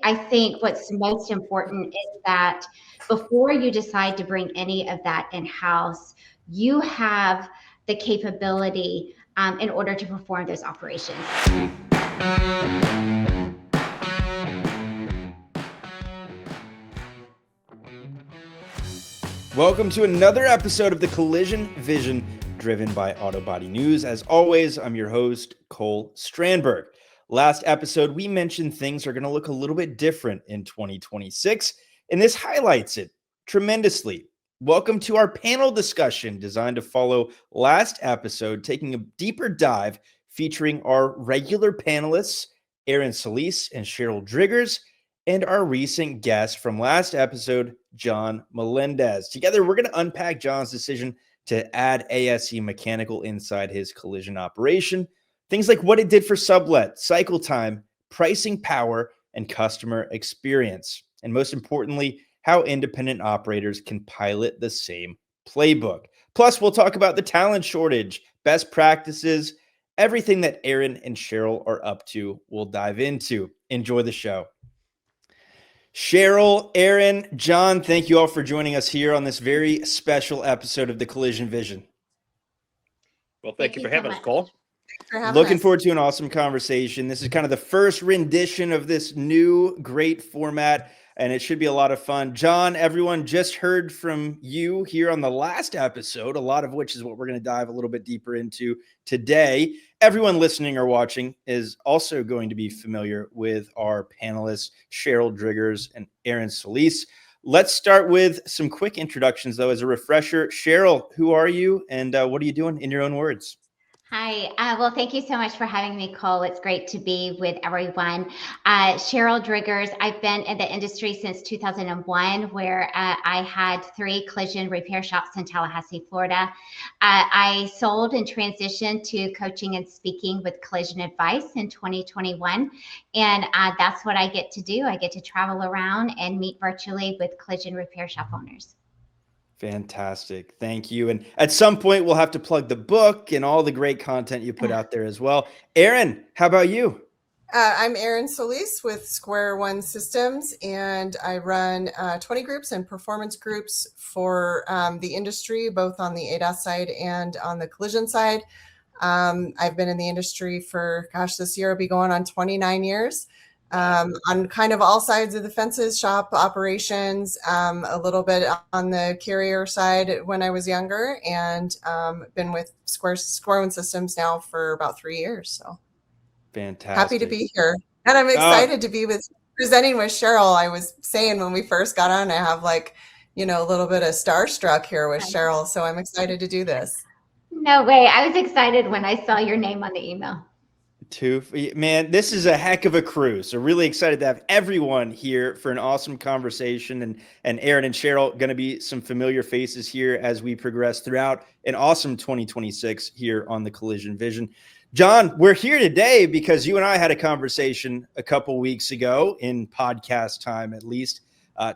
I think what's most important is that before you decide to bring any of that in-house, you have the capability in order to perform those operations. Welcome to another episode of the Collision Vision, driven by Auto Body News. As always, I'm your host, Cole Strandberg. Last episode, we mentioned things are going to look a little bit different in 2026, and this highlights it tremendously. Welcome to our panel discussion designed to follow last episode, taking a deeper dive featuring our regular panelists, Erin, Solis, and Sheryl Driggers, and our recent guest from last episode, John Melendez. Together, we're going to unpack John's decision to add ASE mechanical inside his collision operation. Things like what it did for sublet, cycle time, pricing power, and customer experience. And most importantly, how independent operators can pilot the same playbook. Plus, we'll talk about the talent shortage, best practices, everything that Erin and Sheryl are up to, we'll dive into. Enjoy the show. Sheryl, Erin, John, thank you all for joining us here on this very special episode of the Collision Vision. Well, thank you for having us, Cole. Looking forward to an awesome conversation. This is kind of the first rendition of this new great format, and it should be a lot of fun. John, everyone just heard from you here on the last episode, a lot of which is what we're going to dive a little bit deeper into today. Everyone listening or watching is also going to be familiar with our panelists, Sheryl Driggers and Erin Solis. Let's start with some quick introductions, though, as a refresher. Sheryl, who are you, and what are you doing in your own words? Hi. Well, thank you so much for having me, Cole. It's great to be with everyone. Sheryl Driggers. I've been in the industry since 2001, where I had 3 collision repair shops in Tallahassee, Florida. I sold and transitioned to coaching and speaking with collision advice in 2021. And that's what I get to do. I get to travel around and meet virtually with collision repair shop owners. Fantastic. Thank you. And at some point, we'll have to plug the book and all the great content you put out there as well. Erin, how about you? I'm Erin Solis with Square One Systems, and I run 20 groups and performance groups for the industry, both on the ADAS side and on the collision side. I've been in the industry for, this year will be going on 29 years. On kind of all sides of the fences, shop operations, a little bit on the carrier side when I was younger, and been with Square One Systems now for about 3 years. So fantastic. Happy to be here. And I'm excited to be presenting with Sheryl. I was saying when we first got on, I have a little bit of starstruck here with Sheryl. So I'm excited to do this. No way. I was excited when I saw your name on the email. Man, this is a heck of a crew. So really excited to have everyone here for an awesome conversation. And Erin and Sheryl going to be some familiar faces here as we progress throughout an awesome 2026 here on the Collision Vision. John, we're here today because you and I had a conversation a couple weeks ago, in podcast time at least,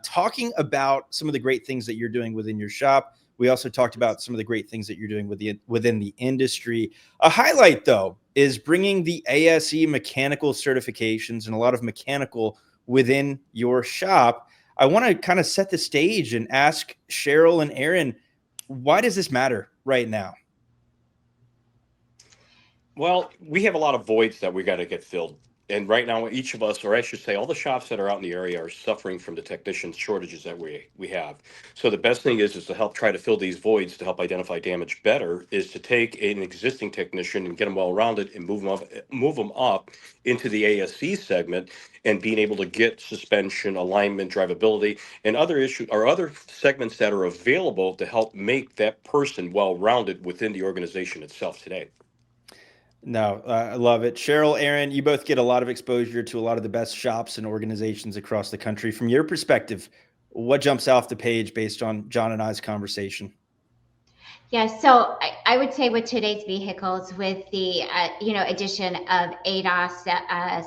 talking about some of the great things that you're doing within your shop. We also talked about some of the great things that you're doing within the industry. A highlight, though, is bringing the ASE mechanical certifications and a lot of mechanical within your shop. I want to kind of set the stage and ask Sheryl and Erin, why does this matter right now? Well, we have a lot of voids that we got to get filled. And right now, each of us, or I should say, all the shops that are out in the area are suffering from the technician shortages that we have. So the best thing is to help try to fill these voids, to help identify damage better, is to take an existing technician and get them well-rounded and move them up into the ASE segment, and being able to get suspension, alignment, drivability, and other issues or other segments that are available to help make that person well-rounded within the organization itself today. No, I love it. Sheryl, Erin, you both get a lot of exposure to a lot of the best shops and organizations across the country. From your perspective, what jumps off the page based on John and I's conversation? Yeah, so I would say with today's vehicles, with the addition of ADAS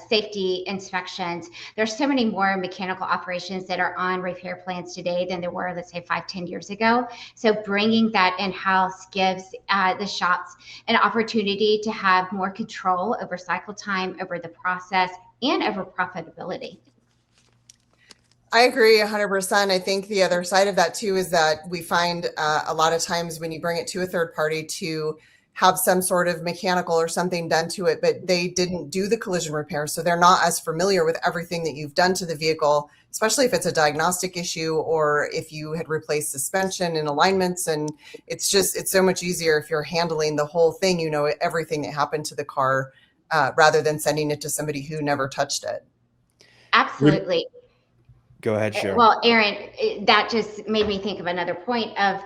safety inspections, there's so many more mechanical operations that are on repair plans today than there were, let's say, 5-10 years ago. So bringing that in-house gives the shops an opportunity to have more control over cycle time, over the process, and over profitability. I agree 100%. I think the other side of that too is that we find a lot of times when you bring it to a third party to have some sort of mechanical or something done to it, but they didn't do the collision repair. So they're not as familiar with everything that you've done to the vehicle, especially if it's a diagnostic issue or if you had replaced suspension and alignments. And it's so much easier if you're handling the whole thing, you know, everything that happened to the car rather than sending it to somebody who never touched it. Absolutely. Go ahead, Sheryl. Well, Erin, that just made me think of another point of,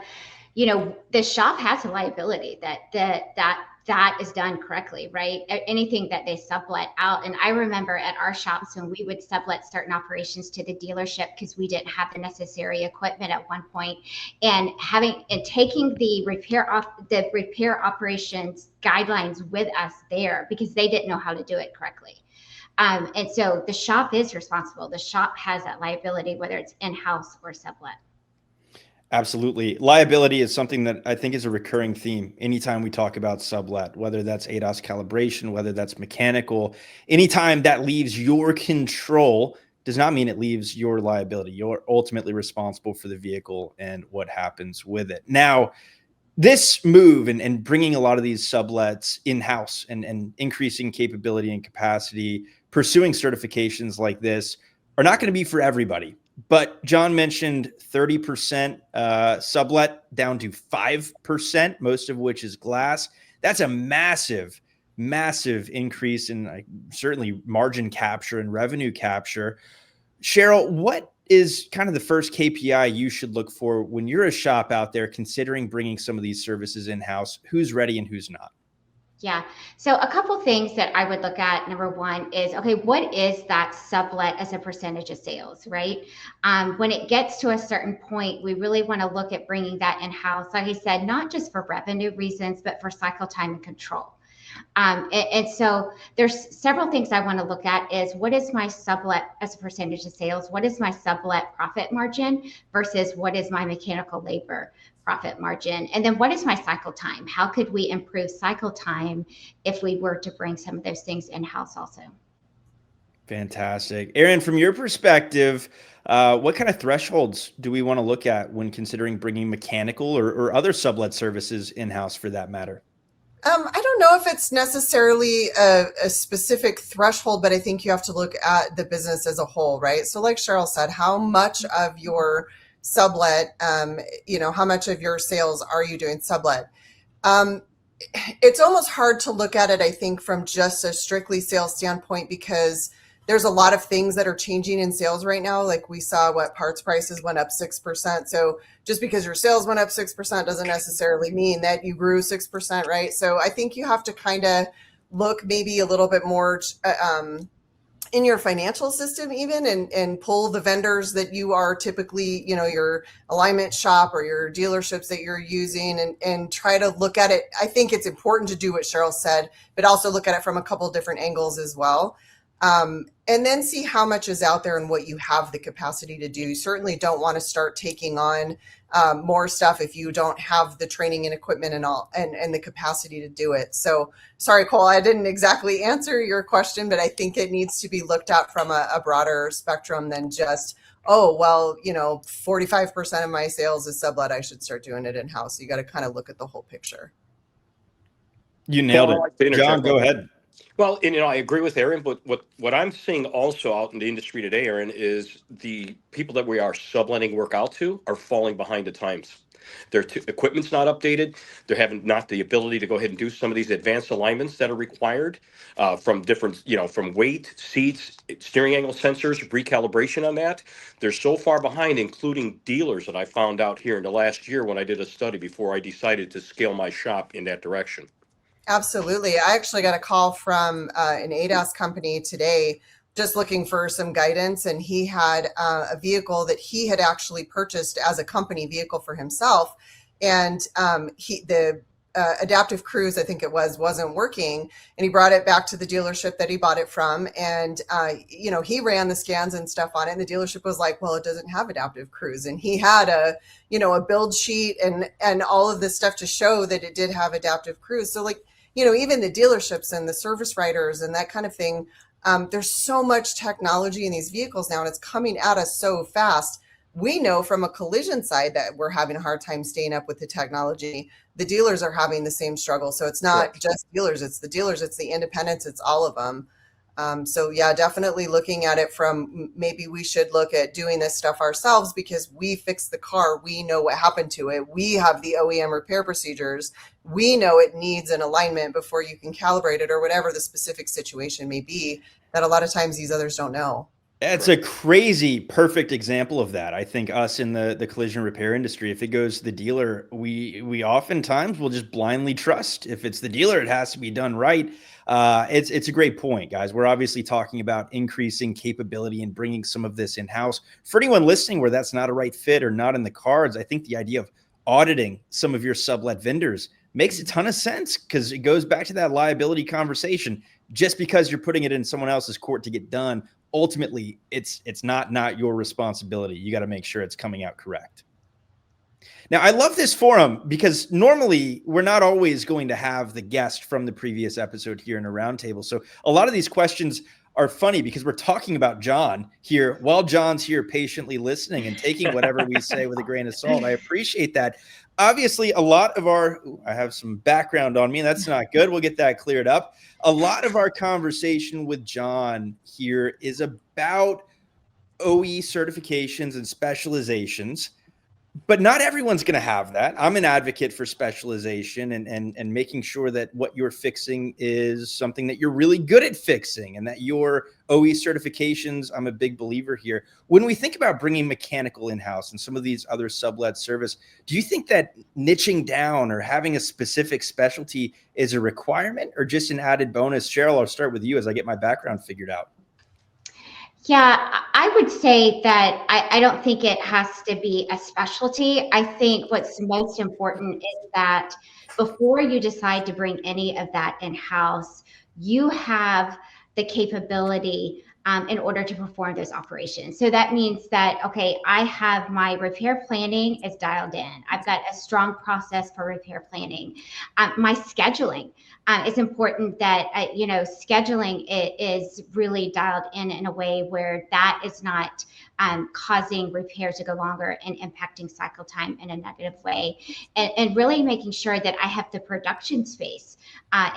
you know, the shop has a liability that is done correctly, right? Anything that they sublet out. And I remember at our shops when we would sublet certain operations to the dealership because we didn't have the necessary equipment at one point, and taking the repair operations guidelines with us there because they didn't know how to do it correctly. And so the shop is responsible. The shop has that liability, whether it's in-house or sublet. Absolutely. Liability is something that I think is a recurring theme anytime we talk about sublet, whether that's ADAS calibration, whether that's mechanical. Anytime that leaves your control does not mean it leaves your liability. You're ultimately responsible for the vehicle and what happens with it. Now, this move and bringing a lot of these sublets in-house and increasing capability and capacity, pursuing certifications like this are not going to be for everybody. But John mentioned 30% sublet down to 5%, most of which is glass. That's a massive, massive increase in certainly margin capture and revenue capture. Sheryl, what is kind of the first KPI you should look for when you're a shop out there considering bringing some of these services in-house? Who's ready and who's not? Yeah. So a couple things that I would look at. Number one is, okay, what is that sublet as a percentage of sales, right? When it gets to a certain point, we really want to look at bringing that in-house. Like I said, not just for revenue reasons, but for cycle time and control. And so there's several things I want to look at is what is my sublet as a percentage of sales? What is my sublet profit margin versus what is my mechanical labor profit margin? And then what is my cycle time? How could we improve cycle time if we were to bring some of those things in-house also? Fantastic. Erin, from your perspective, what kind of thresholds do we want to look at when considering bringing mechanical or other sublet services in-house for that matter? I don't know if it's necessarily a specific threshold, but I think you have to look at the business as a whole, right? So like Sheryl said, how much of your sublet, how much of your sales are you doing sublet? It's almost hard to look at it, I think, from just a strictly sales standpoint, because there's a lot of things that are changing in sales right now. Like we saw parts prices went up 6%. So just because your sales went up 6% doesn't necessarily mean that you grew 6%, right? So I think you have to kind of look maybe a little bit more in your financial system even and pull the vendors that you are typically, your alignment shop or your dealerships that you're using and try to look at it. I think it's important to do what Sheryl said, but also look at it from a couple of different angles as well. And then see how much is out there and what you have the capacity to do. You certainly don't want to start taking on more stuff if you don't have the training and equipment and the capacity to do it. So sorry, Cole, I didn't exactly answer your question, but I think it needs to be looked at from a broader spectrum than just, 45% of my sales is sublet, I should start doing it in-house. So you got to kind of look at the whole picture. You nailed it. John, go ahead. Well, and I agree with Erin, but what I'm seeing also out in the industry today, Erin, is the people that we are subletting work out to are falling behind the times. Their equipment's not updated. They're having not the ability to go ahead and do some of these advanced alignments that are required from different, from weight, seats, steering angle sensors, recalibration on that. They're so far behind, including dealers that I found out here in the last year when I did a study before I decided to scale my shop in that direction. Absolutely. I actually got a call from an ADAS company today just looking for some guidance. And he had a vehicle that he had actually purchased as a company vehicle for himself. And the adaptive cruise, I think it wasn't working. And he brought it back to the dealership that he bought it from. And, he ran the scans and stuff on it. And the dealership was like, well, it doesn't have adaptive cruise. And he had a build sheet and all of this stuff to show that it did have adaptive cruise. So even the dealerships and the service writers and that kind of thing There's so much technology in these vehicles now, and it's coming at us so fast. We know from a collision side that we're having a hard time staying up with the technology. The dealers are having the same struggle. So it's not just dealers, it's the independents, it's all of them. So yeah, definitely looking at it from maybe we should look at doing this stuff ourselves because we fix the car. We know what happened to it. We have the OEM repair procedures. We know it needs an alignment before you can calibrate it or whatever the specific situation may be that a lot of times these others don't know. That's a crazy perfect example of that. I think us in the collision repair industry, if it goes to the dealer, we oftentimes will just blindly trust. If it's the dealer, it has to be done right. It's a great point, guys. We're obviously talking about increasing capability and bringing some of this in-house. For anyone listening where that's not a right fit or not in the cards, I think the idea of auditing some of your sublet vendors makes a ton of sense because it goes back to that liability conversation. Just because you're putting it in someone else's court to get done, ultimately it's not your responsibility. You got to make sure it's coming out correct. Now, I love this forum because normally we're not always going to have the guest from the previous episode here in a roundtable. So a lot of these questions are funny because we're talking about John here while John's here patiently listening and taking whatever we say with a grain of salt. I appreciate that. Obviously, a lot of I have some background on me. That's not good. We'll get that cleared up. A lot of our conversation with John here is about OE certifications and specializations. But not everyone's going to have that. I'm an advocate for specialization and making sure that what you're fixing is something that you're really good at fixing and that your OE certifications, I'm a big believer here. When we think about bringing mechanical in-house and some of these other sublet service, do you think that niching down or having a specific specialty is a requirement or just an added bonus? Sheryl, I'll start with you as I get my background figured out. Yeah, I would say that I don't think it has to be a specialty. I think what's most important is that before you decide to bring any of that in-house, you have the capability in order to perform those operations. So that means that, okay, I have my repair planning is dialed in. I've got a strong process for repair planning. My scheduling. It's important that, scheduling is really dialed in a way where that is not causing repairs to go longer and impacting cycle time in a negative way. And really making sure that I have the production space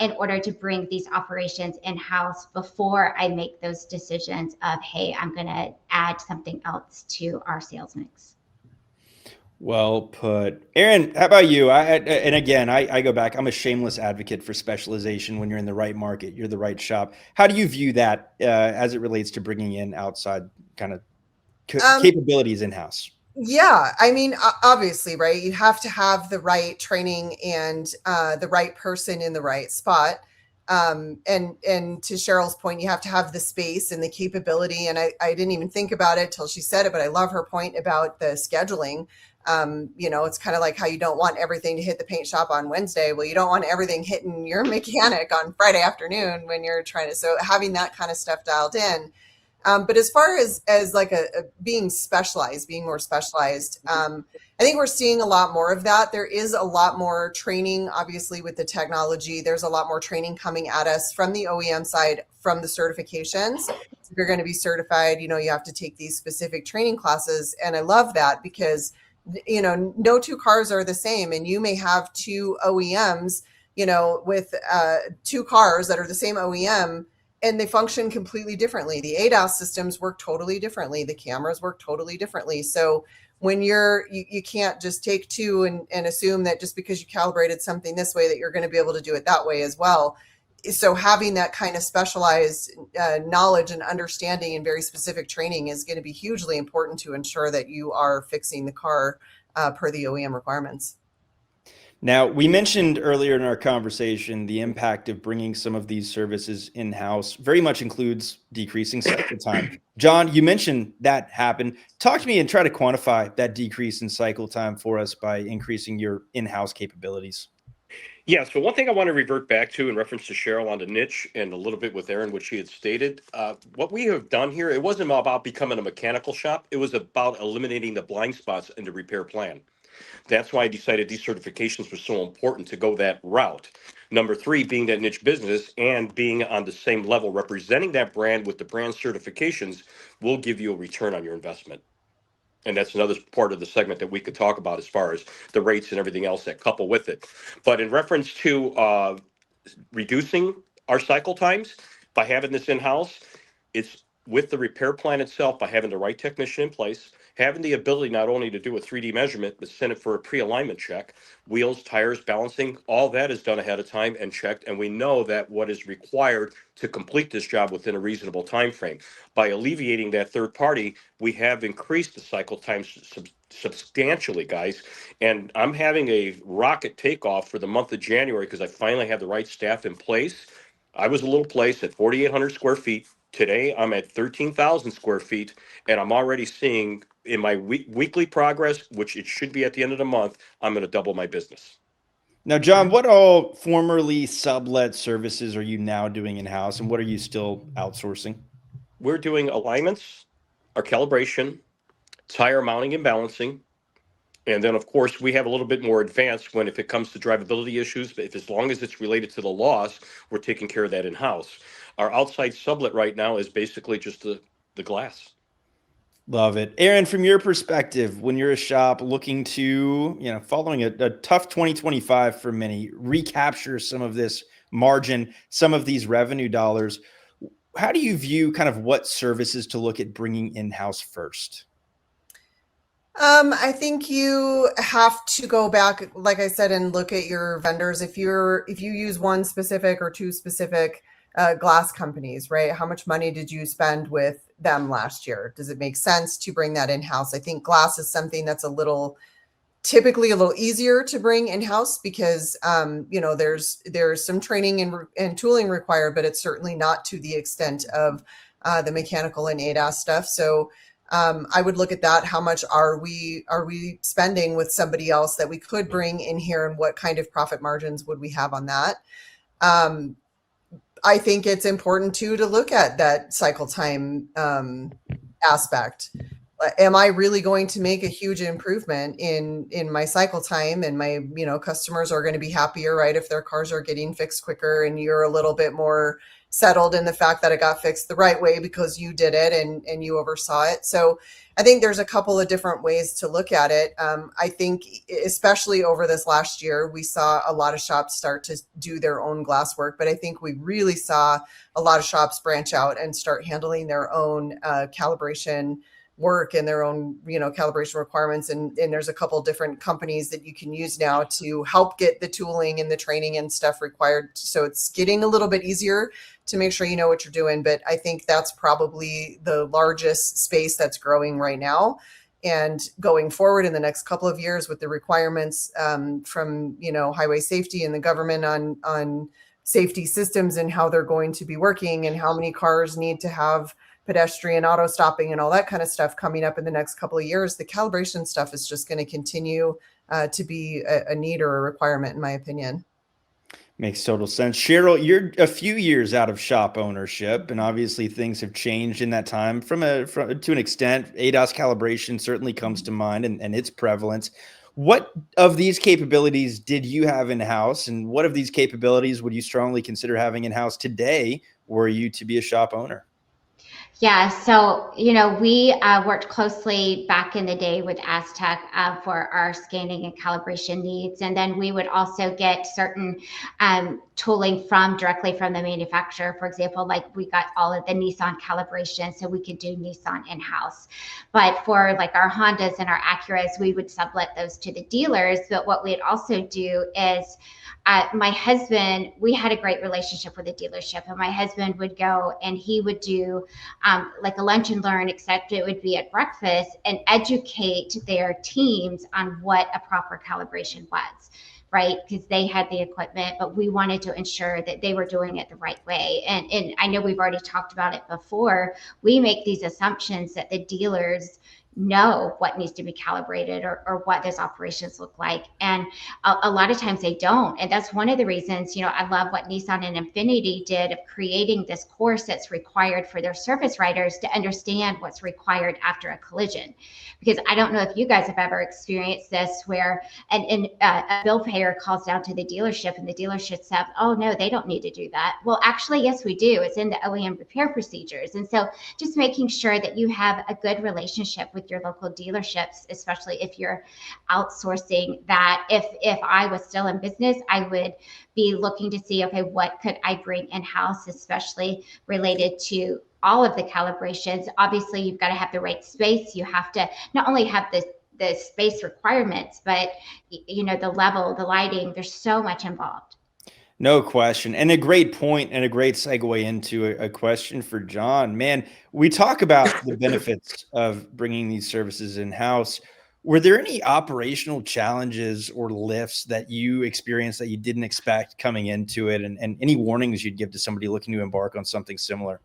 in order to bring these operations in-house before I make those decisions of, hey, I'm going to add something else to our sales mix. Well put. Erin, how about you? And again, I go back. I'm a shameless advocate for specialization. When you're in the right market, you're the right shop. How do you view that as it relates to bringing in outside kind of capabilities in-house? Yeah, I mean, obviously, right? You have to have the right training and the right person in the right spot. And to Sheryl's point, you have to have the space and the capability. And I didn't even think about it till she said it, but I love her point about the scheduling. It's kind of like how you don't want everything to hit the paint shop on Wednesday. Well, you don't want everything hitting your mechanic on Friday afternoon when you're trying to, so having that kind of stuff dialed in. But as far as like being specialized, being more specialized, I think we're seeing a lot more of that. There is a lot more training, obviously, with the technology. There's a lot more training coming at us from the OEM side, from the certifications. If you're going to be certified, you have to take these specific training classes. And I love that because, no two cars are the same. And you may have two OEMs, with two cars that are the same OEM, and they function completely differently. The ADAS systems work totally differently. The cameras work totally differently. So when you can't just take two and assume that just because you calibrated something this way that you're going to be able to do it that way as well. So having that kind of specialized knowledge and understanding and very specific training is going to be hugely important to ensure that you are fixing the car per the OEM requirements. Now, we mentioned earlier in our conversation the impact of bringing some of these services in-house very much includes decreasing cycle time. John, you mentioned that happened. Talk to me and try to quantify that decrease in cycle time for us by increasing your in-house capabilities. Yeah, so one thing I want to revert back to in reference to Sheryl on the niche and a little bit with Erin, what she had stated, what we have done here, it wasn't about becoming a mechanical shop. It was about eliminating the blind spots in the repair plan. That's why I decided these certifications were so important to go that route. Number three, being that niche business and being on the same level, representing that brand with the brand certifications will give you a return on your investment. And that's another part of the segment that we could talk about as far as the rates and everything else that couple with it. But in reference to reducing our cycle times by having this in-house, it's with the repair plan itself, by having the right technician in place, having the ability not only to do a 3D measurement, but send it for a pre-alignment check, wheels, tires, balancing, all that is done ahead of time and checked. And we know that what is required to complete this job within a reasonable time frame. By alleviating that third party, we have increased the cycle times substantially, guys. And I'm having a rocket takeoff for the month of January because I finally have the right staff in place. I was a little place at 4,800 square feet. Today, I'm at 13,000 square feet, and I'm already seeing in my weekly progress, which it should be at the end of the month, I'm going to double my business. Now, John, what all formerly sublet services are you now doing in-house, and what are you still outsourcing? We're doing alignments, our calibration, tire mounting and balancing. And then, of course, we have a little bit more advanced when if it comes to drivability issues, but if as long as it's related to the loss, we're taking care of that in-house. Our outside sublet right now is basically just the glass. Love it. Erin, from your perspective, when you're a shop looking to, following a tough 2025 for many, recapture some of this margin, some of these revenue dollars, how do you view kind of what services to look at bringing in-house first? I think you have to go back, like I said, and look at your vendors. If you use one specific or two specific glass companies, right? How much money did you spend with them last year? Does it make sense to bring that in-house? I think glass is something that's typically a little easier to bring in-house because there's some training and tooling required, but it's certainly not to the extent of the mechanical and ADAS stuff. So I would look at that. How much are we spending with somebody else that we could bring in here, and what kind of profit margins would we have on that? I think it's important too to look at that cycle time aspect. Am I really going to make a huge improvement in my cycle time, and my customers are going to be happier, right, if their cars are getting fixed quicker and you're a little bit more settled in the fact that it got fixed the right way because you did it and you oversaw it. So I think there's a couple of different ways to look at it. I think especially over this last year, we saw a lot of shops start to do their own glass work, but I think we really saw a lot of shops branch out and start handling their own calibration work and their own, calibration requirements. And there's a couple different companies that you can use now to help get the tooling and the training and stuff required. So it's getting a little bit easier to make sure you know what you're doing. But I think that's probably the largest space that's growing right now. And going forward in the next couple of years with the requirements from, highway safety and the government on safety systems and how they're going to be working and how many cars need to have pedestrian auto stopping and all that kind of stuff coming up in the next couple of years, the calibration stuff is just going to continue to be a need or a requirement, in my opinion. Makes total sense. Sheryl, you're a few years out of shop ownership, and obviously things have changed in that time to an extent. ADAS calibration certainly comes to mind and its prevalence. What of these capabilities did you have in-house, and what of these capabilities would you strongly consider having in-house today were you to be a shop owner? Yeah, so, we worked closely back in the day with Aztec for our scanning and calibration needs. And then we would also get certain tooling directly from the manufacturer. For example, like we got all of the Nissan calibration, so we could do Nissan in-house. But for like our Hondas and our Acuras, we would sublet those to the dealers. But what we'd also do is my husband, we had a great relationship with the dealership, and my husband would go and he would do like a lunch and learn, except it would be at breakfast, and educate their teams on what a proper calibration was, right? Because they had the equipment, but we wanted to ensure that they were doing it the right way. And I know we've already talked about it before. We make these assumptions that the dealers know what needs to be calibrated or what those operations look like. And a lot of times they don't. And that's one of the reasons, I love what Nissan and Infiniti did of creating this course that's required for their service writers to understand what's required after a collision. Because I don't know if you guys have ever experienced this where a bill payer calls down to the dealership and the dealership says, oh, no, they don't need to do that. Well, actually, yes, we do. It's in the OEM repair procedures. And so just making sure that you have a good relationship with your local dealerships, especially if you're outsourcing that. If I was still in business, I would be looking to see, okay, what could I bring in-house, especially related to all of the calibrations. Obviously, you've got to have the right space. You have to not only have the space requirements, but the level, the lighting, there's so much involved. No question. And a great point and a great segue into a question for John. Man, we talk about the benefits of bringing these services in-house. Were there any operational challenges or lifts that you experienced that you didn't expect coming into it, and any warnings you'd give to somebody looking to embark on something similar?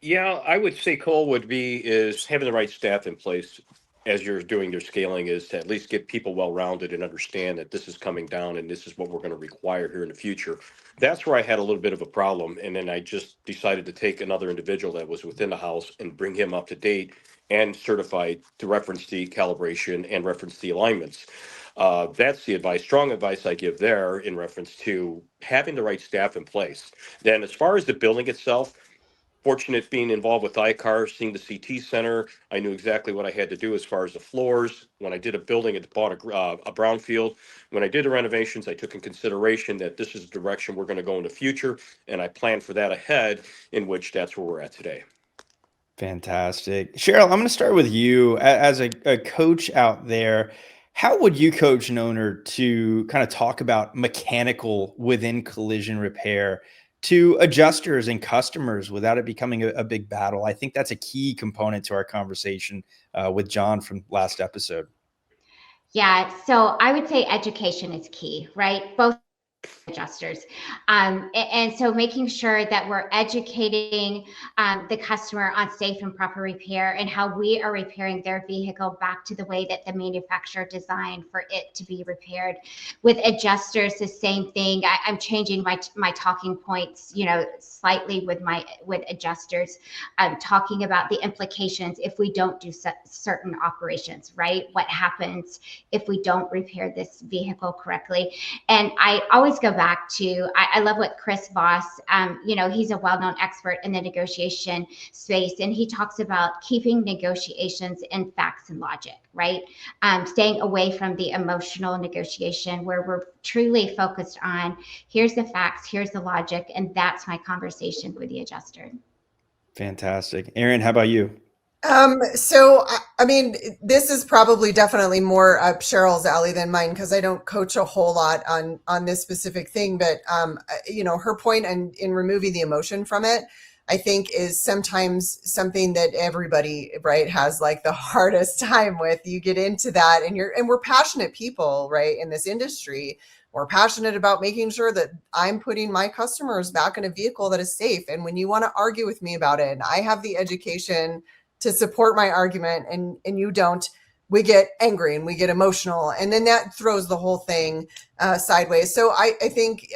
Yeah, I would say Cole is having the right staff in place as you're doing your scaling, is to at least get people well-rounded and understand that this is coming down and this is what we're going to require here in the future. That's where I had a little bit of a problem. And then I just decided to take another individual that was within the house and bring him up to date and certified to reference the calibration and reference the alignments. That's the strong advice I give there in reference to having the right staff in place. Then as far as the building itself, fortunate being involved with ICAR, seeing the CT center, I knew exactly what I had to do as far as the floors. When I did a building, I bought a brownfield. When I did the renovations, I took in consideration that this is the direction we're going to go in the future, and I planned for that ahead, in which that's where we're at today. Fantastic. Sheryl, I'm going to start with you as a coach out there. How would you coach an owner to kind of talk about mechanical within collision repair to adjusters and customers without it becoming a big battle? I think that's a key component to our conversation with John from last episode. Yeah, so I would say education is key, right? Both adjusters. And so making sure that we're educating the customer on safe and proper repair and how we are repairing their vehicle back to the way that the manufacturer designed for it to be repaired. With adjusters, the same thing. I'm changing my talking points, slightly with adjusters, talking about the implications if we don't do certain operations, right? What happens if we don't repair this vehicle correctly? And I always go back to, I love what Chris Voss, he's a well-known expert in the negotiation space, and he talks about keeping negotiations in facts and logic, right? Staying away from the emotional negotiation where we're truly focused on, here's the facts, here's the logic, and that's my conversation with the adjuster. Fantastic. Erin, how about you? So, I mean, this is probably definitely more up Sheryl's alley than mine because I don't coach a whole lot on this specific thing. But, her point in removing the emotion from it, I think is sometimes something that everybody, right, has like the hardest time with. You get into that and we're passionate people, right, in this industry. We're passionate about making sure that I'm putting my customers back in a vehicle that is safe. And when you want to argue with me about it, and I have the education to support my argument and you don't, we get angry and we get emotional, and then that throws the whole thing sideways. So I think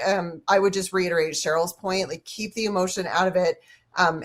I would just reiterate Sheryl's point, like keep the emotion out of it,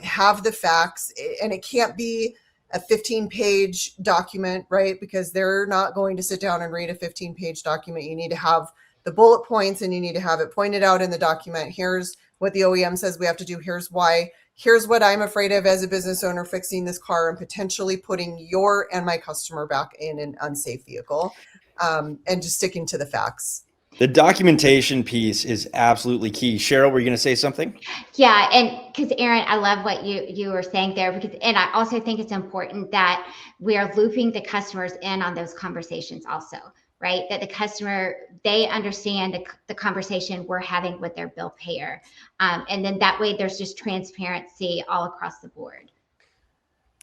have the facts, and it can't be a 15-page document, right? Because they're not going to sit down and read a 15-page document. You need to have the bullet points and you need to have it pointed out in the document. Here's what the OEM says we have to do. Here's why. Here's what I'm afraid of as a business owner fixing this car and potentially putting your and my customer back in an unsafe vehicle, and just sticking to the facts. The documentation piece is absolutely key. Sheryl, were you going to say something? Yeah, and because Erin, I love what you were saying there, and I also think it's important that we are looping the customers in on those conversations also, right? That the customer, they understand the conversation we're having with their bill payer. And then that way there's just transparency all across the board.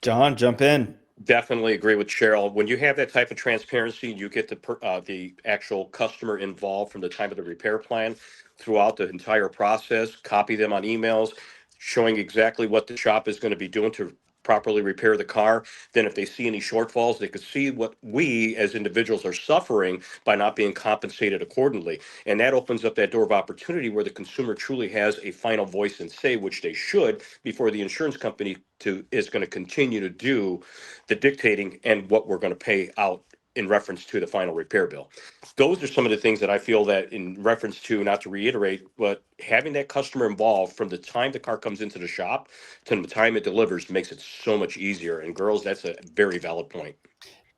John, jump in. Definitely agree with Sheryl. When you have that type of transparency, you get the actual customer involved from the time of the repair plan throughout the entire process, copy them on emails, showing exactly what the shop is going to be doing to properly repair the car. Then if they see any shortfalls, they could see what we as individuals are suffering by not being compensated accordingly. And that opens up that door of opportunity where the consumer truly has a final voice and say, which they should, before the insurance company is going to continue to do the dictating and what we're going to pay out in reference to the final repair bill. Those are some of the things that I feel that in reference to, not to reiterate, but having that customer involved from the time the car comes into the shop to the time it delivers makes it so much easier. And girls, that's a very valid point.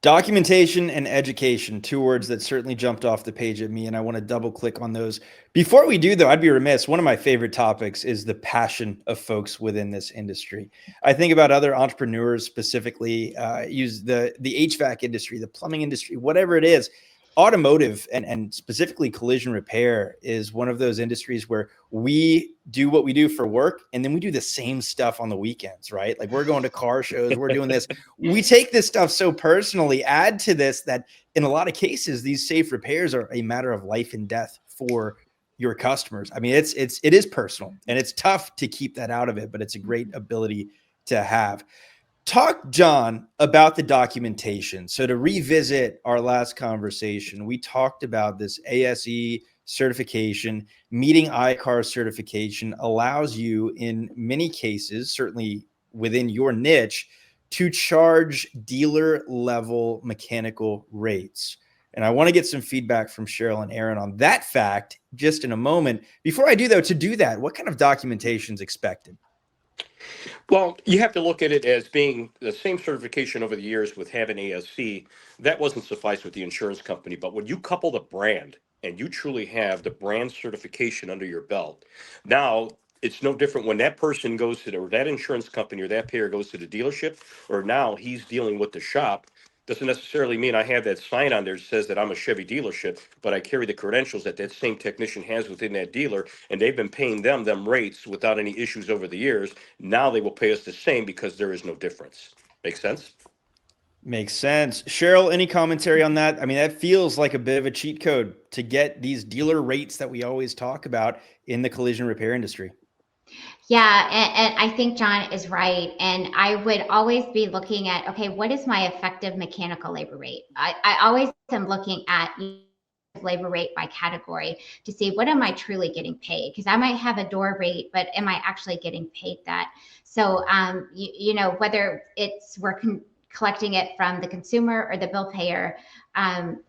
Documentation and education, two words that certainly jumped off the page at me, and I want to double click on those. Before we do, though, I'd be remiss. One of my favorite topics is the passion of folks within this industry. I think about other entrepreneurs specifically, use the HVAC industry, the plumbing industry, whatever it is. Automotive and specifically collision repair is one of those industries where we do what we do for work, and then we do the same stuff on the weekends, right? Like we're going to car shows, we're doing this. We take this stuff so personally. Add to this that in a lot of cases, these safe repairs are a matter of life and death for your customers. I mean, it is personal, and it's tough to keep that out of it, but it's a great ability to have. Talk, John, about the documentation. So to revisit our last conversation, we talked about this ASE certification. Meeting ICAR certification allows you in many cases, certainly within your niche, to charge dealer level mechanical rates. And I want to get some feedback from Sheryl and Erin on that fact just in a moment. Before I do, though, to do that, what kind of documentation is expected? Well, you have to look at it as being the same certification over the years with having ASC. That wasn't suffice with the insurance company. But when you couple the brand and you truly have the brand certification under your belt, now it's no different when that person goes to or that insurance company or that payer goes to the dealership, or now he's dealing with the shop. Doesn't necessarily mean I have that sign on there that says that I'm a Chevy dealership, but I carry the credentials that that same technician has within that dealer, and they've been paying them rates without any issues over the years. Now they will pay us the same because there is no difference. Make sense? Makes sense. Sheryl, any commentary on that? I mean, that feels like a bit of a cheat code to get these dealer rates that we always talk about in the collision repair industry. Yeah, and I think John is right. And I would always be looking at, okay, what is my effective mechanical labor rate? I always am looking at labor rate by category to see what am I truly getting paid? Because I might have a door rate, but am I actually getting paid that? So, you know, whether we're collecting it from the consumer or the bill payer,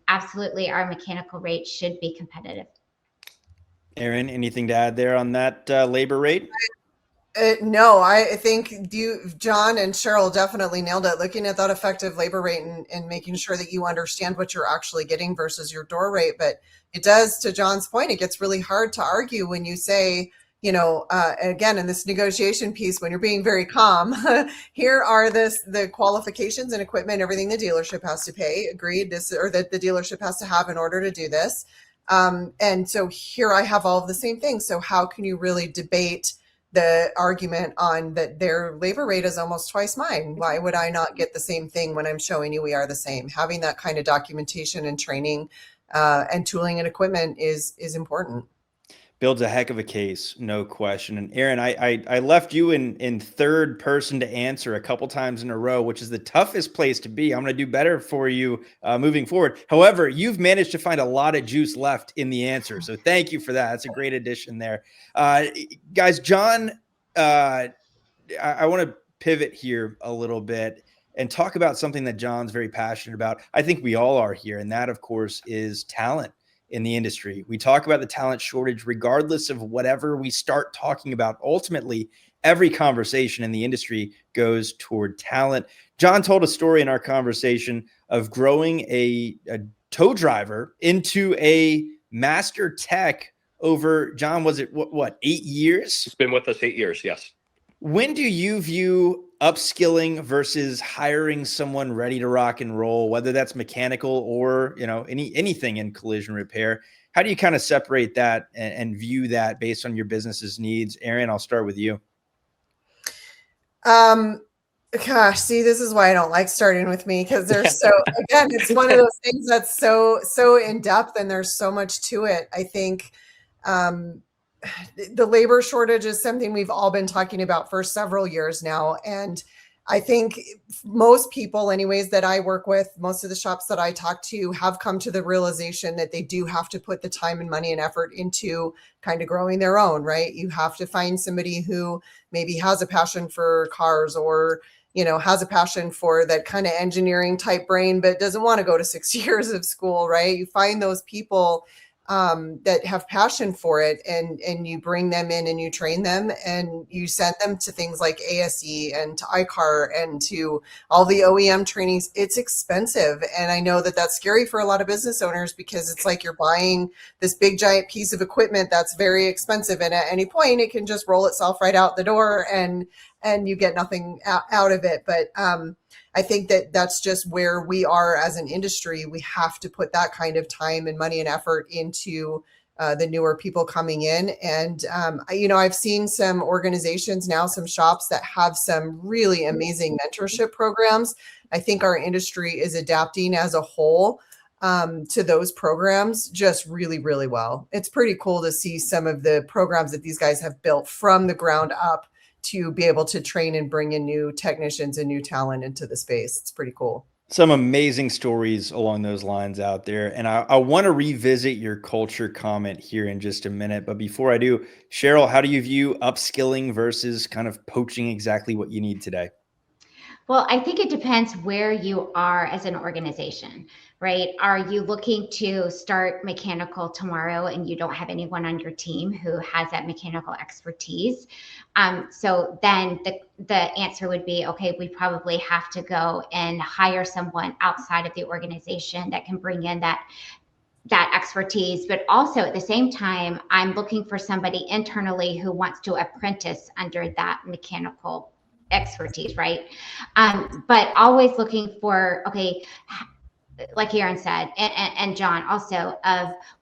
absolutely our mechanical rate should be competitive. Erin, anything to add there on that labor rate? No, I think John and Sheryl definitely nailed it. Looking at that effective labor rate and making sure that you understand what you're actually getting versus your door rate. But it does, to John's point, it gets really hard to argue when you say, you know, again, in this negotiation piece, when you're being very calm, here are the qualifications and equipment, everything the dealership has to pay, agreed, or that the dealership has to have in order to do this. And so here I have all of the same things. So how can you really debate the argument on that their labor rate is almost twice mine? Why would I not get the same thing when I'm showing you we are the same? Having that kind of documentation and training and tooling and equipment is important. Builds a heck of a case, no question. And Erin, I left you in third person to answer a couple times in a row, which is the toughest place to be. I'm going to do better for you moving forward. However, you've managed to find a lot of juice left in the answer. So thank you for that. That's a great addition there. Guys, John, I want to pivot here a little bit and talk about something that John's very passionate about. I think we all are here. And that, of course, is talent in the industry. We talk about the talent shortage, regardless of whatever we start talking about. Ultimately, every conversation in the industry goes toward talent. John told a story in our conversation of growing a tow driver into a master tech over, John, was it what 8 years? It's been with us 8 years. Yes. When do you view upskilling versus hiring someone ready to rock and roll, whether that's mechanical or, you know, anything in collision repair? How do you kind of separate that and view that based on your business's needs? Erin, I'll start with you. Gosh, see, this is why I don't like starting with me, because there's again, it's one of those things that's so in depth and there's so much to it. I think the labor shortage is something we've all been talking about for several years now. And I think most people, anyways, that I work with, most of the shops that I talk to have come to the realization that they do have to put the time and money and effort into kind of growing their own, right? You have to find somebody who maybe has a passion for cars, or has a passion for that kind of engineering type brain, but doesn't want to go to 6 years of school, right? You find those people that have passion for it, and you bring them in and you train them and you send them to things like ASE and to iCar and to all the OEM trainings. It's expensive. And I know that that's scary for a lot of business owners, because it's like you're buying this big giant piece of equipment that's very expensive. And at any point it can just roll itself right out the door and you get nothing out of it. But I think that that's just where we are as an industry. We have to put that kind of time and money and effort into the newer people coming in. And, I've seen some organizations now, some shops that have some really amazing mentorship programs. I think our industry is adapting as a whole to those programs just really, really well. It's pretty cool to see some of the programs that these guys have built from the ground up to be able to train and bring in new technicians and new talent into the space. It's pretty cool. Some amazing stories along those lines out there. And I want to revisit your culture comment here in just a minute. But before I do, Sheryl, how do you view upskilling versus kind of poaching exactly what you need today? Well, I think it depends where you are as an organization, right? Are you looking to start mechanical tomorrow and you don't have anyone on your team who has that mechanical expertise? So then the answer would be, okay, we probably have to go and hire someone outside of the organization that can bring in that expertise. But also at the same time, I'm looking for somebody internally who wants to apprentice under that mechanical expertise, right? But always looking for, okay, like Erin said, and John also,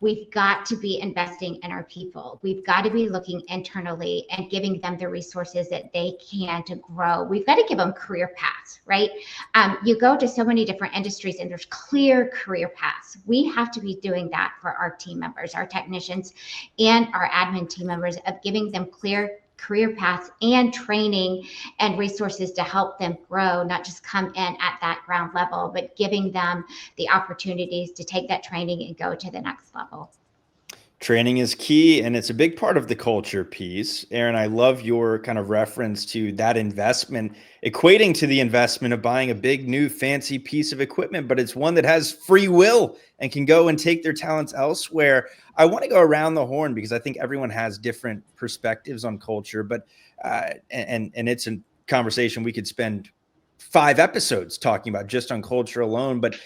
we've got to be investing in our people. We've got to be looking internally and giving them the resources that they can to grow. We've got to give them career paths, right? You go to so many different industries and there's clear career paths. We have to be doing that for our team members, our technicians, and our admin team members, of giving them clear career paths and training and resources to help them grow, not just come in at that ground level, but giving them the opportunities to take that training and go to the next level. Training is key, and it's a big part of the culture piece. Erin, I love your kind of reference to that investment, equating to the investment of buying a big, new, fancy piece of equipment, but it's one that has free will and can go and take their talents elsewhere. I want to go around the horn because I think everyone has different perspectives on culture, but and it's a conversation we could spend 5 episodes talking about just on culture alone. But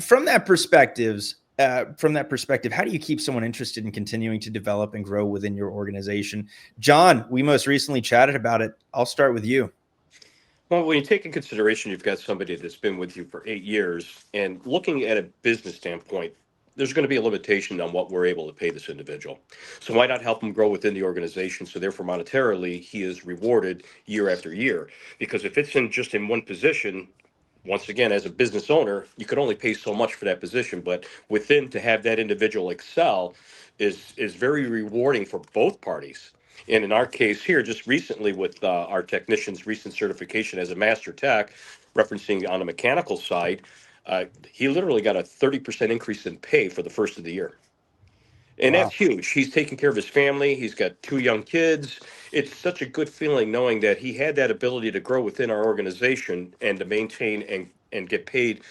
from that perspective, how do you keep someone interested in continuing to develop and grow within your organization? John, we most recently chatted about it. I'll start with you. Well, when you take in consideration you've got somebody that's been with you for 8 years, and looking at a business standpoint, there's going to be a limitation on what we're able to pay this individual. So why not help him grow within the organization, so therefore monetarily he is rewarded year after year? Because if it's just in one position, once again, as a business owner, you could only pay so much for that position, but within, to have that individual excel is very rewarding for both parties. And in our case here, just recently with our technician's recent certification as a master tech, referencing on the mechanical side, he literally got a 30% increase in pay for the first of the year. And Wow. that's huge. He's taking care of his family. He's got 2 young kids. It's such a good feeling knowing that he had that ability to grow within our organization and to maintain and get paid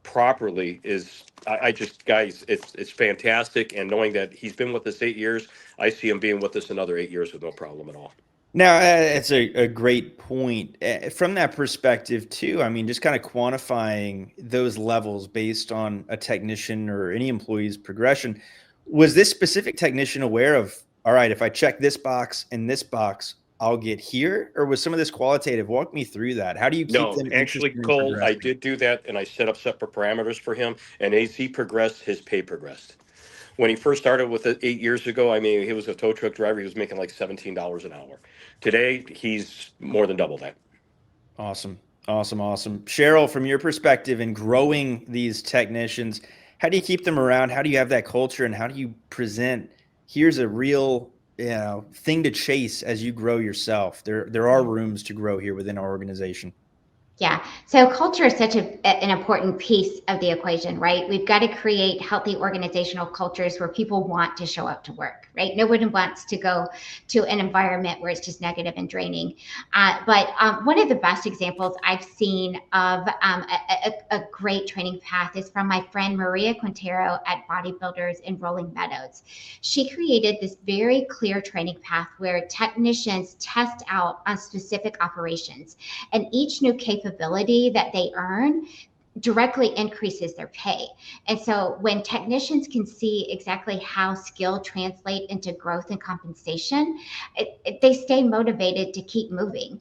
properly. Is I just, guys, it's fantastic. And knowing that he's been with us 8 years, I see him being with us another 8 years with no problem at all. Now, it's a great point. From that perspective, too, I mean, just kind of quantifying those levels based on a technician or any employee's progression. Was this specific technician aware of, all right, if I check this box and this box, I'll get here? Or was some of this qualitative? Walk me through that. How do you keep No, them actually, interested in Cole, I progressing? did do that, and I set up separate parameters for him. And as he progressed, his pay progressed. When he first started with it 8 years ago, I mean, he was a tow truck driver. He was making like $17 an hour. Today, he's more than double that. Awesome. Sheryl, from your perspective in growing these technicians, how do you keep them around? How do you have that culture, and how do you present, here's a real thing to chase as you grow yourself? There are rooms to grow here within our organization. Yeah. So culture is such an important piece of the equation, right? We've got to create healthy organizational cultures where people want to show up to work, right? No one wants to go to an environment where it's just negative and draining. But one of the best examples I've seen of a great training path is from my friend Maria Quintero at Bodybuilders in Rolling Meadows. She created this very clear training path where technicians test out on specific operations, and each new capability that they earn directly increases their pay. And so when technicians can see exactly how skill translate into growth and compensation, they stay motivated to keep moving.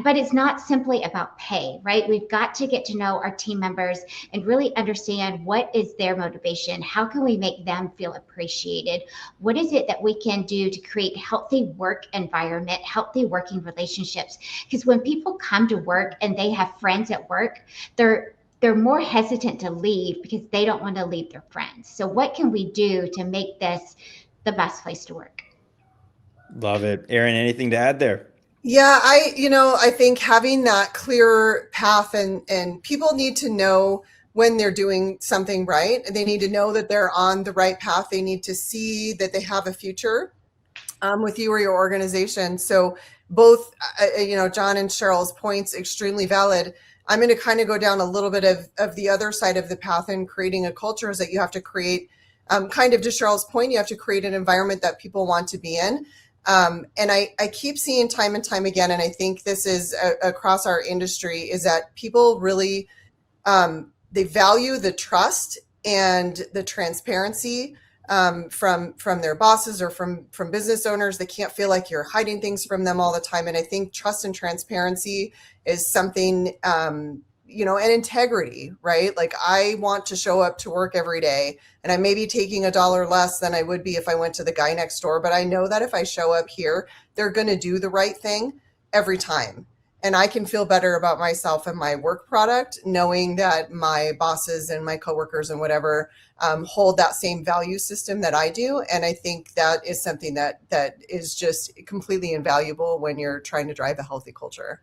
But it's not simply about pay, right? We've got to get to know our team members and really understand what is their motivation. How can we make them feel appreciated? What is it that we can do to create healthy work environment, healthy working relationships? Because when people come to work and they have friends at work, they're more hesitant to leave because they don't want to leave their friends. So what can we do to make this the best place to work? Love it. Erin, anything to add there? Yeah, I think having that clear path and people need to know when they're doing something right, and they need to know that they're on the right path. They need to see that they have a future with you or your organization. So both, John and Sheryl's points, extremely valid. I'm going to kind of go down a little bit of the other side of the path in creating a culture is that you have to create, kind of to Sheryl's point, you have to create an environment that people want to be in. And I keep seeing time and time again, and I think this is across our industry, is that people really, they value the trust and the transparency from their bosses or from business owners. They can't feel like you're hiding things from them all the time. And I think trust and transparency is something, and integrity, right? Like I want to show up to work every day, and I may be taking $1 less than I would be if I went to the guy next door, but I know that if I show up here, they're going to do the right thing every time. And I can feel better about myself and my work product knowing that my bosses and my coworkers and whatever hold that same value system that I do. And I think that is something that is just completely invaluable when you're trying to drive a healthy culture.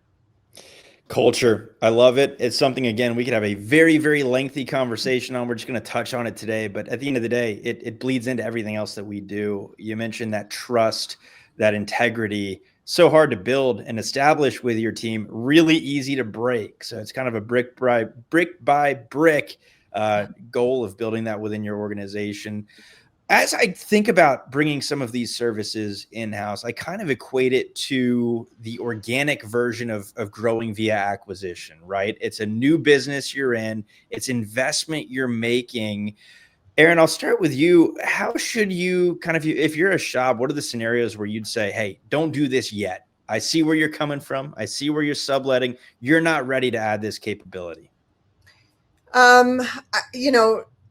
Culture. I love it. It's something, again, we could have a very, very lengthy conversation on. We're just going to touch on it today. But at the end of the day, it bleeds into everything else that we do. You mentioned that trust, that integrity, so hard to build and establish with your team, really easy to break. So it's kind of a brick by brick goal of building that within your organization. As I think about bringing some of these services in-house, I kind of equate it to the organic version of growing via acquisition, right? It's a new business you're in, it's investment you're making. Erin, I'll start with you. How should you if you're a shop, what are the scenarios where you'd say, hey, don't do this yet? I see where you're coming from. I see where you're subletting. You're not ready to add this capability.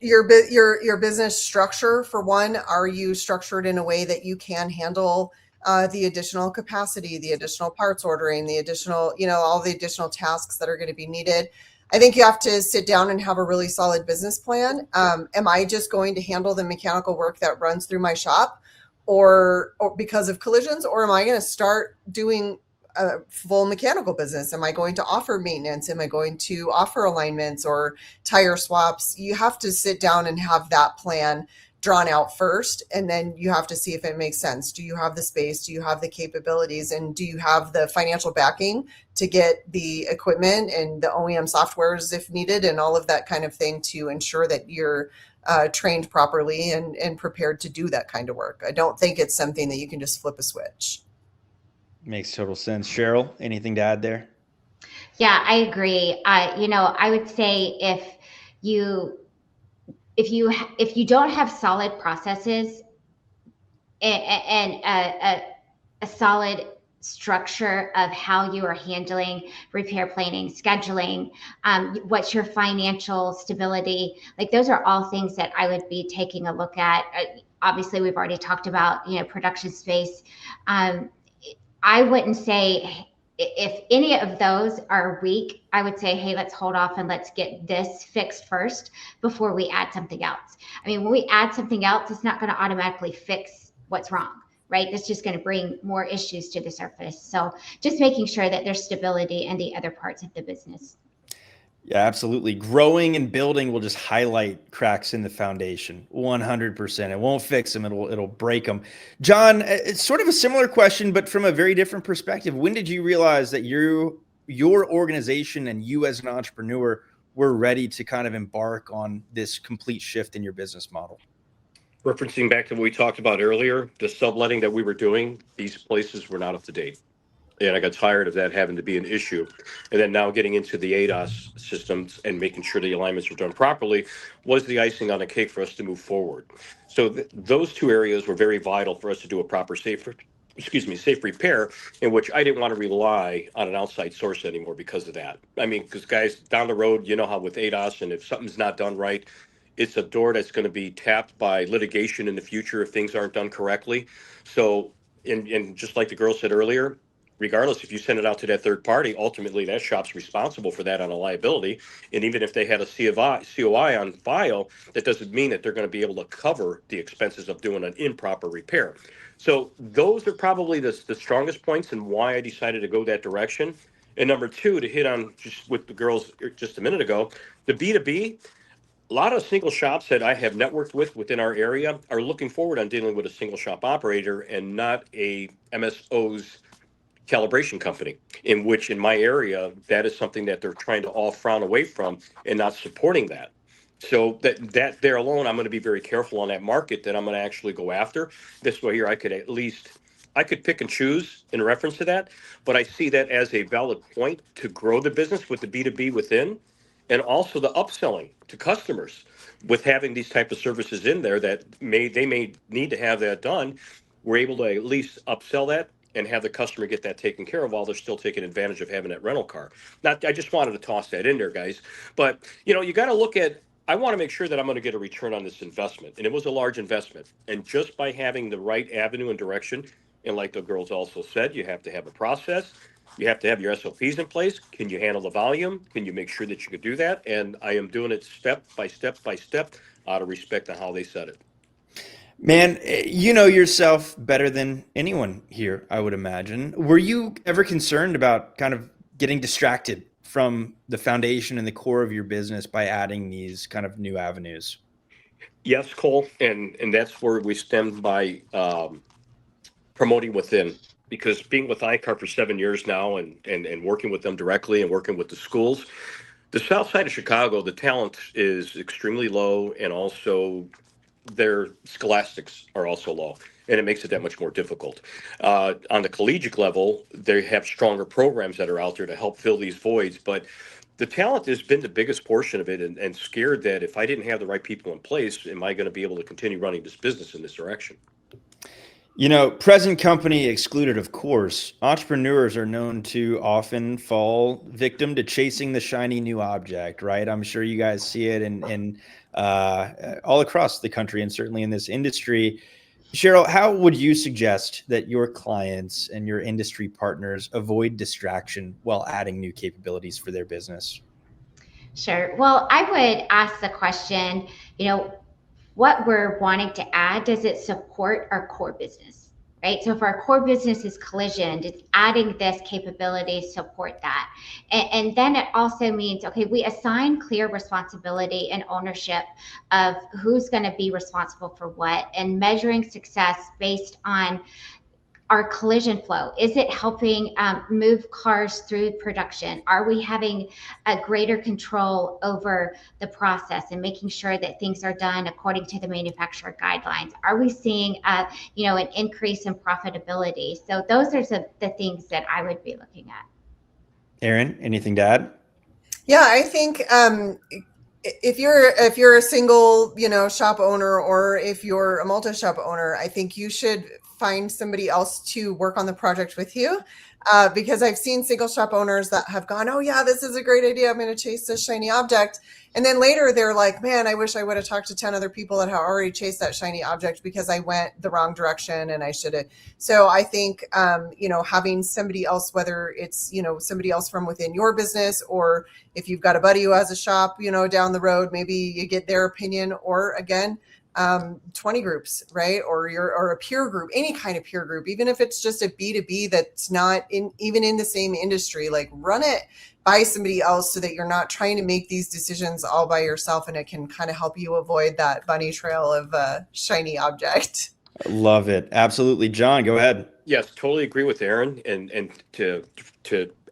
Your business structure, for one, are you structured in a way that you can handle the additional capacity, the additional parts ordering, the additional, all the additional tasks that are going to be needed? I think you have to sit down and have a really solid business plan. Am I just going to handle the mechanical work that runs through my shop or because of collisions, or am I going to start doing a full mechanical business? Am I going to offer maintenance? Am I going to offer alignments or tire swaps? You have to sit down and have that plan drawn out first, and then you have to see if it makes sense. Do you have the space? Do you have the capabilities? And do you have the financial backing to get the equipment and the OEM softwares if needed and all of that kind of thing to ensure that you're trained properly and prepared to do that kind of work? I don't think it's something that you can just flip a switch. Makes total sense. Sheryl, anything to add there? Yeah, I agree. I would say if you don't have solid processes and a solid structure of how you are handling repair planning, scheduling, what's your financial stability, like those are all things that I would be taking a look at. Obviously, we've already talked about, production space. I wouldn't say, if any of those are weak, I would say, hey, let's hold off and let's get this fixed first before we add something else. I mean, when we add something else, it's not going to automatically fix what's wrong, right? That's just going to bring more issues to the surface. So just making sure that there's stability in the other parts of the business. Yeah, absolutely. Growing and building will just highlight cracks in the foundation. 100%. It won't fix them. It'll break them. John, it's sort of a similar question, but from a very different perspective. When did you realize that your organization and you as an entrepreneur were ready to kind of embark on this complete shift in your business model? Referencing back to what we talked about earlier, the subletting that we were doing, these places were not up to date. And I got tired of that having to be an issue. And then now getting into the ADAS systems and making sure the alignments were done properly was the icing on the cake for us to move forward. So those two areas were very vital for us to do a proper safe repair, in which I didn't want to rely on an outside source anymore because of that. I mean, because guys, down the road, you know how with ADAS, and if something's not done right, it's a door that's going to be tapped by litigation in the future if things aren't done correctly. So, and just like the girl said earlier, regardless if you send it out to that third party, ultimately that shop's responsible for that on a liability. And even if they had a COI on file, that doesn't mean that they're going to be able to cover the expenses of doing an improper repair. So those are probably the strongest points and why I decided to go that direction. And number two, to hit on just with the girls just a minute ago, the B2B, a lot of single shops that I have networked with within our area are looking forward on dealing with a single shop operator and not a MSO's calibration company, in which in my area, that is something that they're trying to all frown away from and not supporting that. So that there alone, I'm going to be very careful on that market that I'm going to actually go after. This way here, I could pick and choose in reference to that, but I see that as a valid point to grow the business with the B2B within, and also the upselling to customers with having these type of services in there that they may need to have that done. We're able to at least upsell that and have the customer get that taken care of while they're still taking advantage of having that rental car. I just wanted to toss that in there, guys. But, you got to look at, I want to make sure that I'm going to get a return on this investment. And it was a large investment. And just by having the right avenue and direction, and like the girls also said, you have to have a process. You have to have your SOPs in place. Can you handle the volume? Can you make sure that you could do that? And I am doing it step by step by step out of respect on how they said it. Man, you know yourself better than anyone here, I would imagine. Were you ever concerned about kind of getting distracted from the foundation and the core of your business by adding these kind of new avenues? Yes, Cole, and that's where we stemmed by promoting within. Because being with ICAR for 7 years now and working with them directly and working with the schools, the south side of Chicago, the talent is extremely low, and also their scholastics are also low, and it makes it that much more difficult. On the collegiate level, they have stronger programs that are out there to help fill these voids, but the talent has been the biggest portion of it, and scared that if I didn't have the right people in place, am I going to be able to continue running this business in this direction? Present company excluded, of course. Entrepreneurs are known to often fall victim to chasing the shiny new object, right? I'm sure you guys see it in all across the country and certainly in this industry. Sheryl, how would you suggest that your clients and your industry partners avoid distraction while adding new capabilities for their business? Sure. Well, I would ask the question, what we're wanting to add, does it support our core business, right? So if our core business is collision, it's adding this capability to support that. And then it also means, okay, we assign clear responsibility and ownership of who's going to be responsible for what, and measuring success based on our collision flow. Is it helping move cars through production? Are we having a greater control over the process and making sure that things are done according to the manufacturer guidelines? Are we seeing an increase in profitability? So those are the things that I would be looking at. Erin, anything to add? Yeah, I think if you're a single shop owner, or if you're a multi-shop owner, I think you should find somebody else to work on the project with you, because I've seen single shop owners that have gone, oh yeah, this is a great idea, I'm going to chase this shiny object, and then later they're like, man, I wish I would have talked to 10 other people that have already chased that shiny object because I went the wrong direction and I should have. So I think having somebody else, whether it's somebody else from within your business, or if you've got a buddy who has a shop down the road, maybe you get their opinion, or again, 20 groups, right? Or a peer group, any kind of peer group, even if it's just a B2B that's not even in the same industry, like run it by somebody else so that you're not trying to make these decisions all by yourself, and it can kind of help you avoid that bunny trail of a shiny object. Love it. Absolutely. John, go ahead. Yes, totally agree with Erin. And to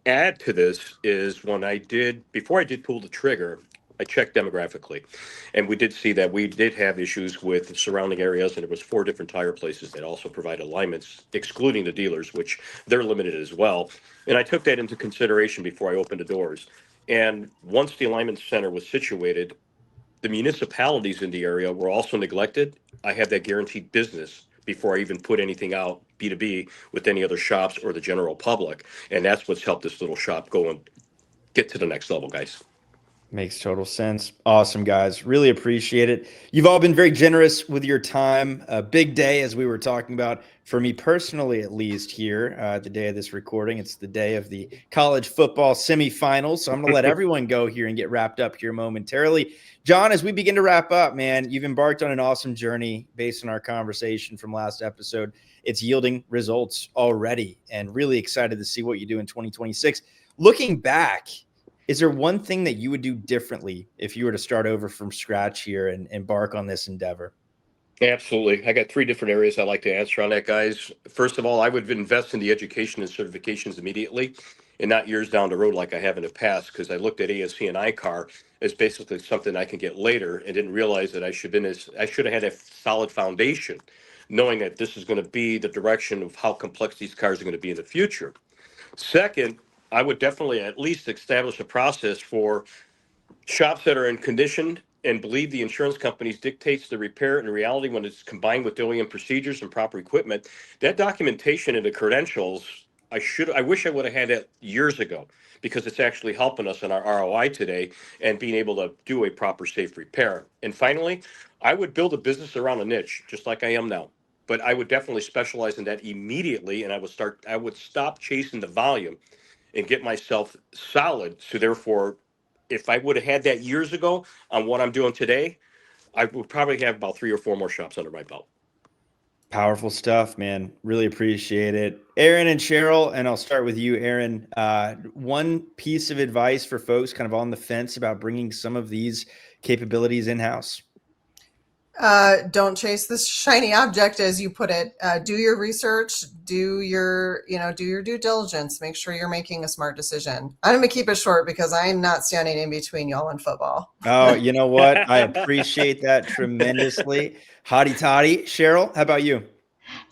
add to this is before I did pull the trigger, I checked demographically, and we did see that we did have issues with the surrounding areas, and there was 4 different tire places that also provide alignments, excluding the dealers, which they're limited as well. And I took that into consideration before I opened the doors. And once the alignment center was situated, the municipalities in the area were also neglected. I had that guaranteed business before I even put anything out B2B with any other shops or the general public. And that's what's helped this little shop go and get to the next level, guys. Makes total sense. Awesome, guys. Really appreciate it. You've all been very generous with your time. A big day, as we were talking about, for me personally, at least here, the day of this recording. It's the day of the college football semifinals. So I'm going to let everyone go here and get wrapped up here momentarily. John, as we begin to wrap up, man, you've embarked on an awesome journey based on our conversation from last episode. It's yielding results already, and really excited to see what you do in 2026. Looking back, is there one thing that you would do differently if you were to start over from scratch here and embark on this endeavor? Absolutely. I got 3 different areas I'd like to answer on that, guys. First of all, I would invest in the education and certifications immediately and not years down the road like I have in the past, because I looked at ASE and iCar as basically something I can get later and didn't realize that I should have had a solid foundation, knowing that this is going to be the direction of how complex these cars are going to be in the future. Second, I would definitely at least establish a process for shops that are in condition and believe the insurance companies dictates the repair. In reality, when it's combined with OEM procedures and proper equipment, that documentation and the credentials, I wish I would have had that years ago, because it's actually helping us in our ROI today and being able to do a proper safe repair. And finally, I would build a business around a niche, just like I am now. But I would definitely specialize in that immediately, and I would stop chasing the volume and get myself solid. So therefore, if I would have had that years ago on what I'm doing today, I would probably have about 3 or 4 more shops under my belt. Powerful stuff, man. Really appreciate it. Erin and Sheryl, and I'll start with you, Erin. One piece of advice for folks kind of on the fence about bringing some of these capabilities in-house. Don't chase this shiny object, as you put it. Do your research, do your due diligence, make sure you're making a smart decision. I'm going to keep it short because I'm not standing in between y'all and football. Oh, you know what? I appreciate that tremendously. Hotty toddy. Sheryl, how about you?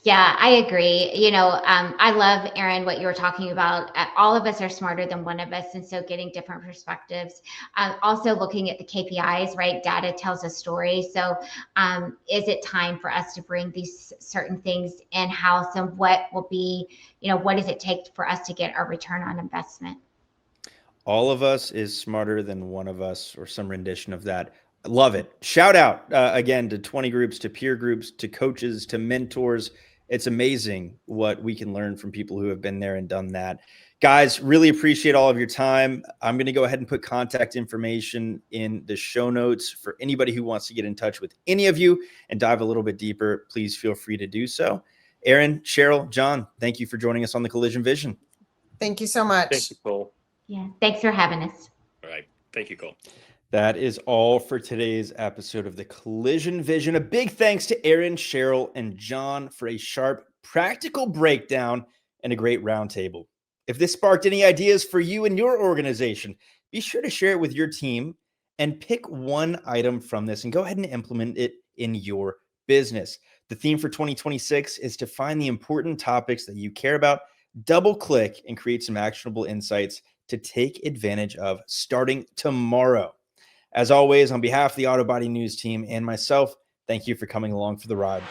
Yeah, I agree. I love, Erin, what you were talking about. All of us are smarter than one of us. And so getting different perspectives. Also looking at the KPIs, right? Data tells a story. So is it time for us to bring these certain things in-house? And what will be, what does it take for us to get our return on investment? All of us is smarter than one of us, or some rendition of that. Love it. Shout out again to 20 groups, to peer groups, to coaches, to mentors. It's amazing what we can learn from people who have been there and done that. Guys, really appreciate all of your time. I'm going to go ahead and put contact information in the show notes for anybody who wants to get in touch with any of you and dive a little bit deeper. Please feel free to do so. Erin, Sheryl, John, thank you for joining us on the Collision Vision. Thank you so much. Thank you, Cole. Yeah, thanks for having us. All right. Thank you, Cole. That is all for today's episode of the Collision Vision. A big thanks to Erin, Sheryl, and John for a sharp, practical breakdown and a great roundtable. If this sparked any ideas for you and your organization, be sure to share it with your team and pick one item from this and go ahead and implement it in your business. The theme for 2026 is to find the important topics that you care about, double click, and create some actionable insights to take advantage of starting tomorrow. As always, on behalf of the Auto Body News team and myself, thank you for coming along for the ride.